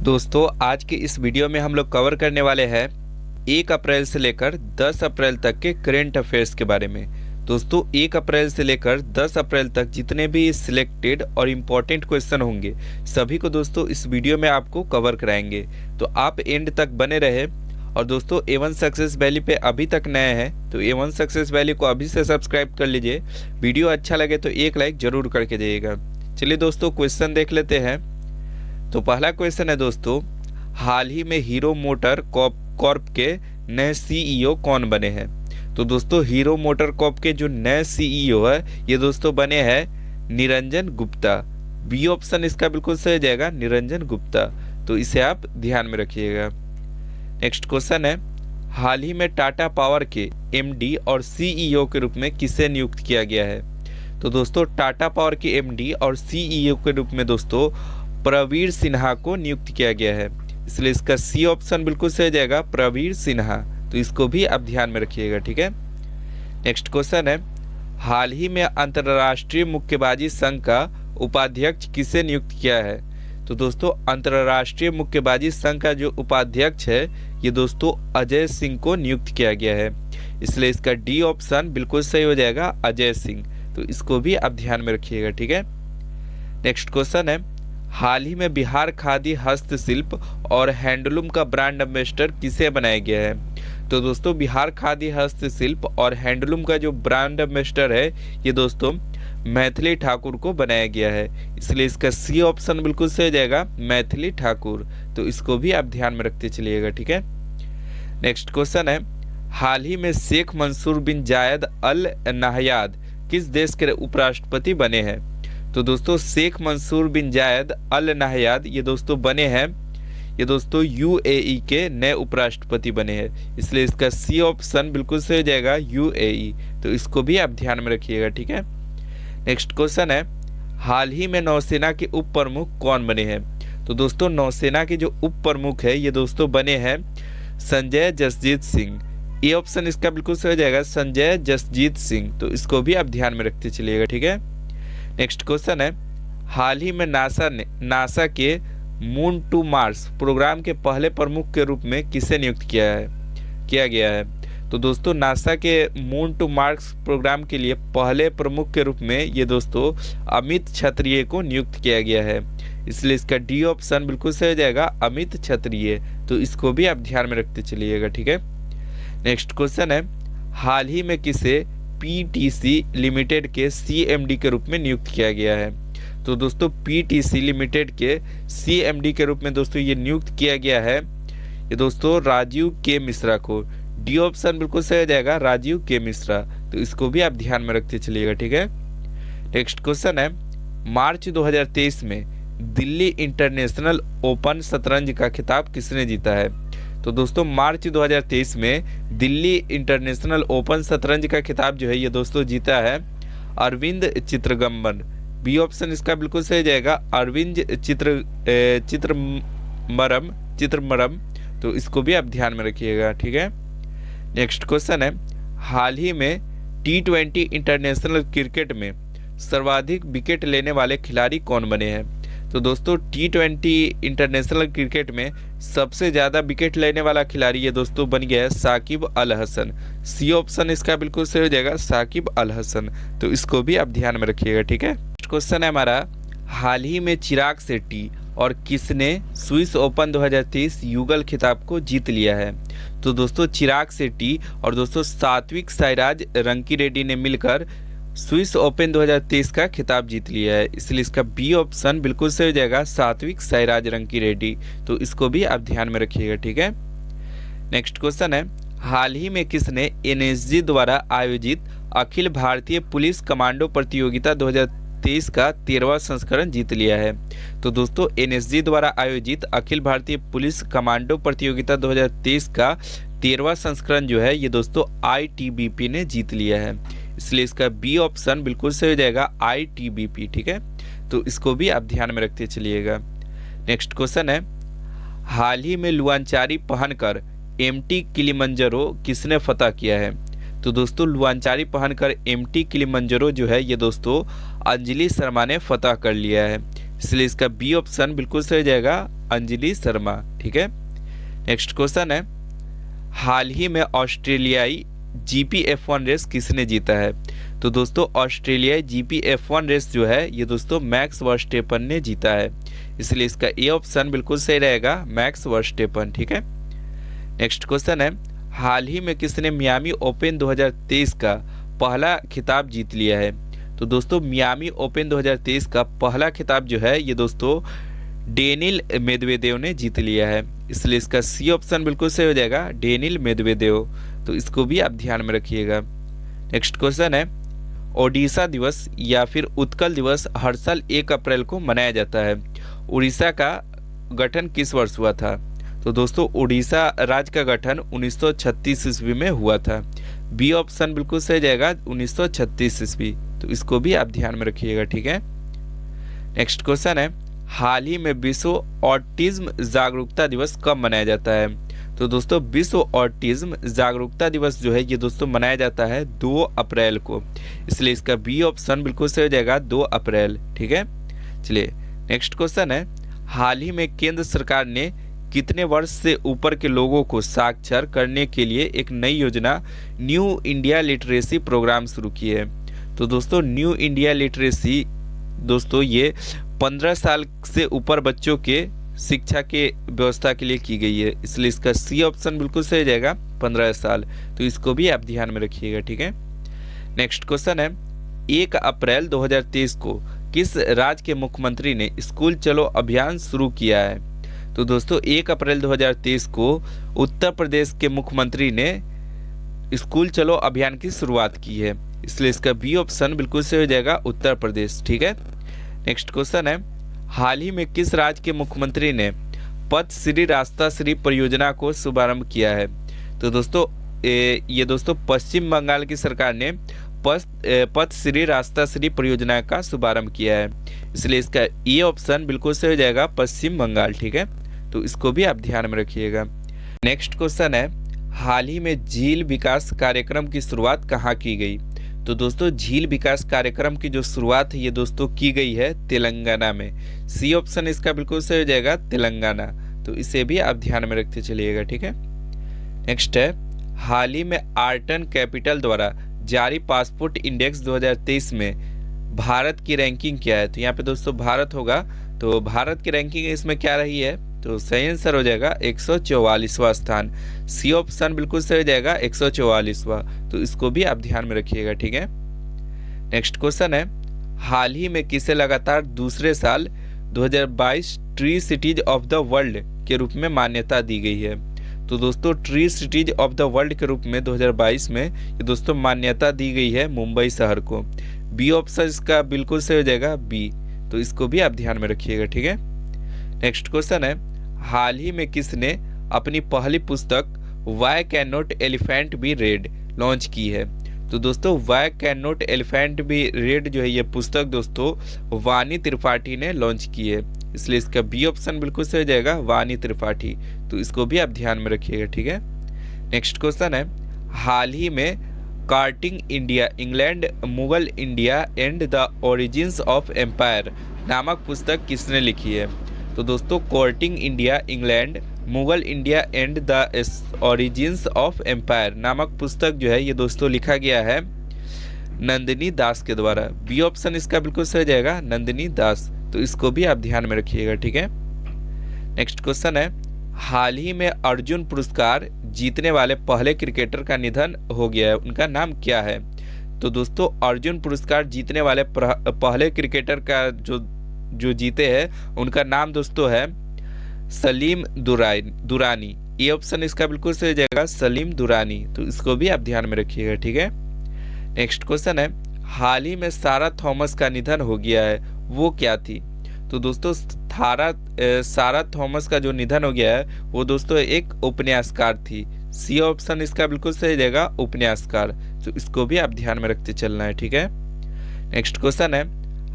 दोस्तों आज के इस वीडियो में हम लोग कवर करने वाले हैं 1 अप्रैल से लेकर 10 अप्रैल तक के करेंट अफेयर्स के बारे में। दोस्तों 1 अप्रैल से लेकर 10 अप्रैल तक जितने भी सिलेक्टेड और इम्पोर्टेंट क्वेश्चन होंगे सभी को दोस्तों इस वीडियो में आपको कवर कराएंगे, तो आप एंड तक बने रहे। और दोस्तों A1 सक्सेस वैली पे अभी तक नए हैं तो A1 सक्सेस वैली को अभी से सब्सक्राइब कर लीजिए। वीडियो अच्छा लगे तो एक लाइक जरूर करके जाइएगा। चलिए दोस्तों क्वेश्चन देख लेते हैं। तो पहला क्वेश्चन है दोस्तों, हाल ही में हीरो मोटर कॉर्प के नए सीईओ कौन बने हैं? तो दोस्तों हीरो मोटर कॉर्प के जो नए सीईओ है ये दोस्तों बने हैं निरंजन गुप्ता। बी ऑप्शन इसका बिल्कुल सही जाएगा, निरंजन गुप्ता। तो इसे आप ध्यान में रखिएगा। नेक्स्ट क्वेश्चन है, हाल ही में टाटा पावर के एमडी और सीईओ के रूप में किसे नियुक्त किया गया है? तो दोस्तों टाटा पावर के एमडी और सीईओ के रूप में दोस्तों प्रवीर सिन्हा को नियुक्त किया गया है, इसलिए इसका सी ऑप्शन बिल्कुल सही जाएगा, प्रवीर सिन्हा। तो इसको भी आप ध्यान में रखिएगा, ठीक है। नेक्स्ट क्वेश्चन है, हाल ही में अंतर्राष्ट्रीय मुक्केबाजी संघ का उपाध्यक्ष किसे नियुक्त किया है? तो दोस्तों अंतर्राष्ट्रीय मुक्केबाजी संघ का जो उपाध्यक्ष है ये दोस्तों अजय सिंह को नियुक्त किया गया है, इसलिए इसका डी ऑप्शन बिल्कुल सही हो जाएगा, अजय सिंह। तो इसको भी आप ध्यान में रखिएगा, ठीक है। नेक्स्ट क्वेश्चन है, हाल ही में बिहार खादी हस्तशिल्प और हैंडलूम का ब्रांड एम्बेसडर किसे बनाया गया है? तो दोस्तों बिहार खादी हस्तशिल्प और हैंडलूम का जो ब्रांड एम्बेसडर है ये दोस्तों मैथिली ठाकुर को बनाया गया है, इसलिए इसका सी ऑप्शन बिल्कुल सही जाएगा, मैथिली ठाकुर। तो इसको भी आप ध्यान में रखते चलिएगा, ठीक है। नेक्स्ट क्वेश्चन है, हाल ही में शेख मंसूर बिन जायद अल नाहयान किस देश के उपराष्ट्रपति बने हैं? तो दोस्तों शेख मंसूर बिन जायद अल नाहयान ये दोस्तों बने हैं, ये दोस्तों यूएई के नए उपराष्ट्रपति बने हैं, इसलिए इसका सी ऑप्शन बिल्कुल सही हो जाएगा, यूएई। तो इसको भी आप ध्यान में रखिएगा, ठीक है। नेक्स्ट क्वेश्चन है, हाल ही में नौसेना के उप प्रमुख कौन बने हैं? तो दोस्तों नौसेना के जो उप प्रमुख है ये दोस्तों बने हैं संजय जसजीत सिंह। ये ऑप्शन इसका बिल्कुल सही हो जाएगा, संजय जसजीत सिंह। तो इसको भी आप ध्यान में रखते चलिएगा, ठीक है। नेक्स्ट क्वेश्चन है, हाल ही में नासा के मून टू मार्स प्रोग्राम के पहले प्रमुख के रूप में किसे नियुक्त किया गया है? तो दोस्तों नासा के मून टू मार्स प्रोग्राम के लिए पहले प्रमुख के रूप में ये दोस्तों अमित क्षत्रिय को नियुक्त किया गया है, इसलिए इसका डी ऑप्शन बिल्कुल सही हो जाएगा, अमित क्षत्रिय। तो इसको भी आप ध्यान में रखते चलिएगा, ठीक है। नेक्स्ट क्वेश्चन है, हाल ही में किसे पीटीसी लिमिटेड के सीएमडी के रूप में नियुक्त किया गया है? तो दोस्तों पीटीसी लिमिटेड के सीएमडी के रूप में दोस्तों ये नियुक्त किया गया है ये दोस्तों राजीव के मिश्रा को। डी ऑप्शन बिल्कुल सही हो जाएगा, राजीव के मिश्रा। तो इसको भी आप ध्यान में रखते चलिएगा, ठीक है। नेक्स्ट क्वेश्चन है, मार्च 2023 में दिल्ली इंटरनेशनल ओपन शतरंज का खिताब किसने जीता है? तो दोस्तों मार्च 2023 में दिल्ली इंटरनेशनल ओपन शतरंज का खिताब जो है ये दोस्तों जीता है अरविंद चित्रगम्बन। बी ऑप्शन इसका बिल्कुल सही जाएगा, अरविंद चित्रमरम। तो इसको भी आप ध्यान में रखिएगा, ठीक है। नेक्स्ट क्वेश्चन है, हाल ही में T20 इंटरनेशनल क्रिकेट में सर्वाधिक विकेट लेने वाले खिलाड़ी कौन बने हैं? तो दोस्तों T20 इंटरनेशनल क्रिकेट में सबसे ज़्यादा विकेट लेने वाला खिलाड़ी ये दोस्तों बन गया है साकिब अल हसन। सी ऑप्शन इसका बिल्कुल सही हो जाएगा, साकिब अल हसन। तो इसको भी आप ध्यान में रखिएगा, ठीक है। क्वेश्चन है हमारा, हाल ही में चिराग शेट्टी और किसने स्विस ओपन 2023 युगल खिताब को जीत लिया है? तो दोस्तों चिराग शेट्टी और दोस्तों सात्विक साईराज रंकीरेड्डी ने मिलकर स्विस ओपन 2023 का खिताब जीत लिया है, इसलिए इसका बी ऑप्शन बिल्कुल सही हो जाएगा, सात्विक साईराज रंकीरेड्डी। तो इसको भी आप ध्यान में रखिएगा, ठीक है। नेक्स्ट क्वेश्चन है, हाल ही में किसने एनएसजी द्वारा आयोजित अखिल भारतीय पुलिस कमांडो प्रतियोगिता 2023 का 13वां संस्करण जीत लिया है? तो दोस्तों एनएसजी द्वारा आयोजित अखिल भारतीय पुलिस कमांडो प्रतियोगिता 2023 का 13वां संस्करण जो है ये दोस्तों आईटीबीपी ने जीत लिया है, इसलिए इसका बी ऑप्शन बिल्कुल सही हो जाएगा, आईटीबीपी, ठीक है। तो इसको भी आप ध्यान में रखते चलिएगा। नेक्स्ट क्वेश्चन है, हाल ही में लुआंचारी पहनकर एमटी किलिमंजारो किसने फतह किया है? तो दोस्तों लुआंचारी पहनकर एमटी किलिमंजारो जो है ये दोस्तों अंजलि शर्मा ने फतह कर लिया है, इसलिए इसका बी ऑप्शन बिल्कुल सही हो जाएगा, अंजलि शर्मा। ठीक है, नेक्स्ट क्वेश्चन है, हाल ही में ऑस्ट्रेलियाई जीपी F1 रेस किसने जीता है? तो दोस्तों ऑस्ट्रेलियाई जीपी F1 रेस जो है ये दोस्तों मैक्स वर्स्टेपन ने जीता है, इसलिए इसका ए ऑप्शन बिल्कुल सही रहेगा, मैक्स वर्स्टेपन। ठीक है, नेक्स्ट क्वेश्चन है, हाल ही में किसने मियामी ओपन 2023 का पहला खिताब जीत लिया है? तो दोस्तों मियामी ओपन 2023 का पहला खिताब जो है ये दोस्तों डेनिल मेदवेदेव ने जीत लिया है, इसलिए इसका सी ऑप्शन बिल्कुल सही हो जाएगा, डेनिल मेदवेदेव। तो इसको भी आप ध्यान में रखिएगा। नेक्स्ट क्वेश्चन है, ओडिशा दिवस या फिर उत्कल दिवस हर साल 1 अप्रैल को मनाया जाता है, उड़ीसा का गठन किस वर्ष हुआ था? तो दोस्तों उड़ीसा राज्य का गठन 1936 ईस्वी में हुआ था, बी ऑप्शन बिल्कुल सही जाएगा, 1936 ईस्वी। तो इसको भी आप ध्यान में रखिएगा। ठीक है, नेक्स्ट क्वेश्चन है, हाल ही में विश्व ऑटिज्म जागरूकता दिवस कब मनाया जाता है? तो दोस्तों विश्व ऑटिज्म जागरूकता दिवस जो है ये दोस्तों मनाया जाता है 2 अप्रैल को, इसलिए इसका बी ऑप्शन बिल्कुल सही हो जाएगा, 2 अप्रैल। ठीक है, चलिए नेक्स्ट क्वेश्चन है, हाल ही में केंद्र सरकार ने कितने वर्ष से ऊपर के लोगों को साक्षर करने के लिए एक नई योजना न्यू इंडिया लिटरेसी प्रोग्राम शुरू की है? तो दोस्तों न्यू इंडिया लिटरेसी दोस्तों ये 15 साल से ऊपर बच्चों के शिक्षा के व्यवस्था के लिए की गई है, इसलिए इसका सी ऑप्शन बिल्कुल सही हो जाएगा, 15 साल। तो इसको भी आप ध्यान में रखिएगा। ठीक है, नेक्स्ट क्वेश्चन है, 1 अप्रैल 2023 को किस राज्य के मुख्यमंत्री ने स्कूल चलो अभियान शुरू किया है? तो दोस्तों 1 अप्रैल 2023 को उत्तर प्रदेश के मुख्यमंत्री ने स्कूल चलो अभियान की शुरुआत की है, इसलिए इसका बी ऑप्शन बिल्कुल सही हो जाएगा, उत्तर प्रदेश। ठीक है, नेक्स्ट क्वेश्चन है, हाल ही में किस राज्य के मुख्यमंत्री ने पथ श्री रास्ता श्री परियोजना को शुभारंभ किया है? तो दोस्तों ये दोस्तों पश्चिम बंगाल की सरकार ने पथ श्री रास्ता श्री परियोजना का शुभारंभ किया है, इसलिए इसका ए ऑप्शन बिल्कुल सही हो जाएगा, पश्चिम बंगाल। ठीक है, तो इसको भी आप ध्यान में रखिएगा। नेक्स्ट क्वेश्चन है, हाल ही में झील विकास कार्यक्रम की शुरुआत कहाँ की गई? तो दोस्तों झील विकास कार्यक्रम की जो शुरुआत है ये दोस्तों की गई है तेलंगाना में, सी ऑप्शन इसका बिल्कुल सही हो जाएगा, तेलंगाना। तो इसे भी आप ध्यान में रखते चलिएगा। ठीक है, नेक्स्ट है, हाल ही में आर्टन कैपिटल द्वारा जारी पासपोर्ट इंडेक्स 2023 में भारत की रैंकिंग क्या है? तो यहाँ पे दोस्तों भारत होगा, तो भारत की रैंकिंग इसमें क्या रही है? तो सही आंसर हो जाएगा 144वां स्थान, सी ऑप्शन बिल्कुल सही हो जाएगा, 144वां। तो इसको भी आप ध्यान में रखिएगा। ठीक है, नेक्स्ट क्वेश्चन है, हाल ही में किसे लगातार दूसरे साल 2022 tree cities of the world के रूप में मान्यता दी गई है? तो दोस्तों tree cities of the world के रूप में 2022 में ये दोस्तों मान्यता दी गई है मुंबई शहर को, बी ऑप्शन इसका बिल्कुल सही हो जाएगा, बी। तो इसको भी आप ध्यान में रखिएगा। ठीक है, नेक्स्ट क्वेश्चन है, हाल ही में किसने अपनी पहली पुस्तक why can not elephant be red launch की है? तो दोस्तों why can not elephant be red जो है ये पुस्तक दोस्तों वानी त्रिपाठी ने लॉन्च की है, इसलिए इसका बी ऑप्शन बिल्कुल सही हो जाएगा, वानी त्रिपाठी। तो इसको भी आप ध्यान में रखिएगा। ठीक है, नेक्स्ट क्वेश्चन है, हाल ही में courting India England Mughal India and the origins of empire नामक पुस्तक किसने लिखी है? तो दोस्तों courting India England Mughal India and the origins of empire नामक पुस्तक जो है ये दोस्तों लिखा गया है नंदिनी दास के द्वारा, बी ऑप्शन इसका बिल्कुल सही जाएगा, नंदिनी दास। तो इसको भी आप ध्यान में रखिएगा। ठीक है, नेक्स्ट क्वेश्चन है, हाल ही में अर्जुन पुरस्कार जीतने वाले पहले क्रिकेटर का निधन हो गया है, उनका नाम क्या है? तो दोस्तों अर्जुन पुरस्कार जीतने वाले पहले क्रिकेटर का जो जीते हैं उनका नाम दोस्तों है सलीम दुरानी, ये ऑप्शन इसका बिल्कुल सही जाएगा, सलीम दुरानी। तो इसको भी आप ध्यान में रखिएगा। ठीक है, नेक्स्ट क्वेश्चन है, हाल ही में सारा थॉमस का निधन हो गया है, वो क्या थी? तो दोस्तों सारा थॉमस का जो निधन हो गया है वो दोस्तों एक उपन्यासकार थी, सी ऑप्शन इसका बिल्कुल सही जाएगा, उपन्यासकार। तो इसको भी आप ध्यान में रखते चलना है। ठीक है, नेक्स्ट क्वेश्चन है,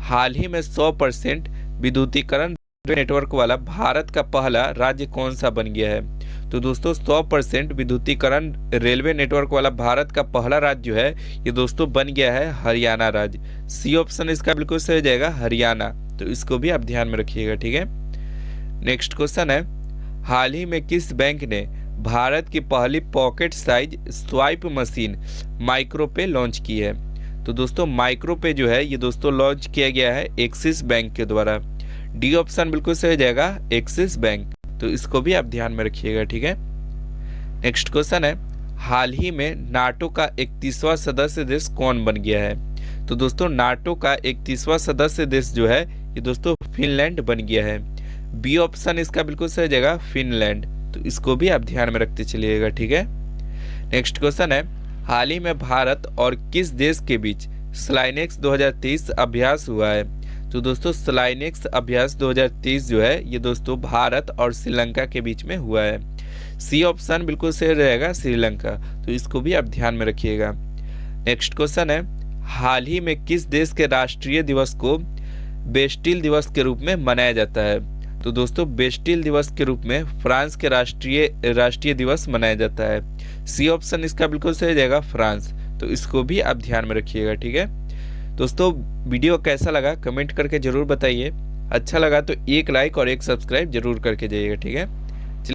हाल ही में 100% विद्युतीकरण नेटवर्क वाला भारत का पहला राज्य कौन सा बन गया है? तो दोस्तों 100% विद्युतीकरण रेलवे नेटवर्क वाला भारत का पहला राज्य जो है ये दोस्तों बन गया है हरियाणा राज्य, सी ऑप्शन इसका बिल्कुल सही जाएगा, हरियाणा। तो इसको भी आप ध्यान में रखिएगा, ठीक है। नेक्स्ट क्वेश्चन है, हाल ही में किस बैंक ने भारत की पहली pocket size swipe machine micro पे लॉन्च की है? तो दोस्तों माइक्रो पे जो है ये दोस्तों लॉन्च किया गया है एक्सिस बैंक के द्वारा। डी ऑप्शन बिल्कुल सही हो जाएगा, एक्सिस बैंक। तो इसको भी आप ध्यान में रखिएगा, ठीक है। नेक्स्ट क्वेश्चन है, हाल ही में नाटो का 31वां सदस्य देश कौन बन गया है? तो दोस्तों नाटो का 31वां सदस्य देश जो है ये दोस्तों फिनलैंड बन गया है। बी ऑप्शन इसका बिल्कुल सही हो जाएगा, फिनलैंड। तो इसको भी आप ध्यान में रखते चलिएगा, ठीक है। नेक्स्ट क्वेश्चन है, हाल ही में भारत और किस देश के बीच स्लाइनेक्स 2023 अभ्यास हुआ है? तो दोस्तों स्लाइनेक्स अभ्यास 2023 जो है ये दोस्तों भारत और श्रीलंका के बीच में हुआ है। सी ऑप्शन बिल्कुल सही रहेगा, श्रीलंका। तो इसको भी आप ध्यान में रखिएगा। नेक्स्ट क्वेश्चन है, हाल ही में किस देश के राष्ट्रीय दिवस को बेस्टिल दिवस के रूप में मनाया जाता है? तो दोस्तों बेस्टिल दिवस के रूप में फ्रांस के राष्ट्रीय दिवस मनाया जाता है। सी ऑप्शन इसका बिल्कुल सही जाएगा, फ्रांस। तो इसको भी आप ध्यान में रखिएगा, ठीक है। दोस्तों वीडियो कैसा लगा कमेंट करके जरूर बताइए। अच्छा लगा तो एक लाइक और एक सब्सक्राइब जरूर करके जाइएगा, ठीक है।